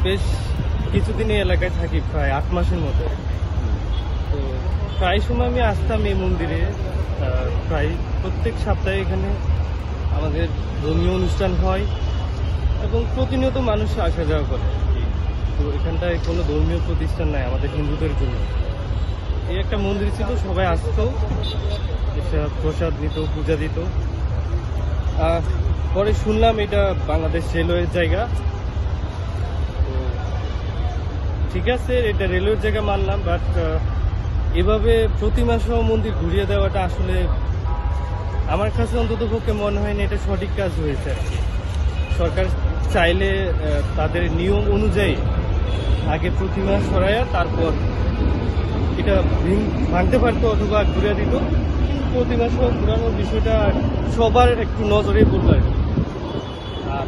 বেশ কিছুদিন এই এলাকায় থাকি, প্রায় 8 মাসের মতো। তো প্রায় সময় আমি আসতাম এই মন্দিরে, প্রায় প্রত্যেক সপ্তাহে এখানে আমাদের ধর্মীয় অনুষ্ঠান হয় এবং প্রতিনিয়ত মানুষ আসা যাওয়া করে। তো এখানটায় কোনো ধর্মীয় প্রতিষ্ঠান নাই আমাদের হিন্দুদের জন্য। এই একটা মন্দির ছিল, সবাই আসতো, এটা প্রসাদ নিত, পূজা দিত। পরে শুনলাম এটা বাংলাদেশ রেলওয়ের জায়গা। তো ঠিক আছে, এটা রেলওয়ের জায়গা মানলাম, বাট এভাবে প্রতিমা সহ মন্দির ঘুরিয়ে দেওয়াটা আসলে আমার কাছে অন্তত পক্ষে মনে হয় না এটা সঠিক কাজ হয়েছে আর কি। সরকার চাইলে তাদের নিয়ম অনুযায়ী আগে প্রতিমা সরাইয়া তারপর এটা ভাঙতে পারতো অথবা ঘুরে দিত, কিন্তু প্রতিমা সহ ঘুরানোর বিষয়টা সবার একটু নজরে পড়লো আর কি। আর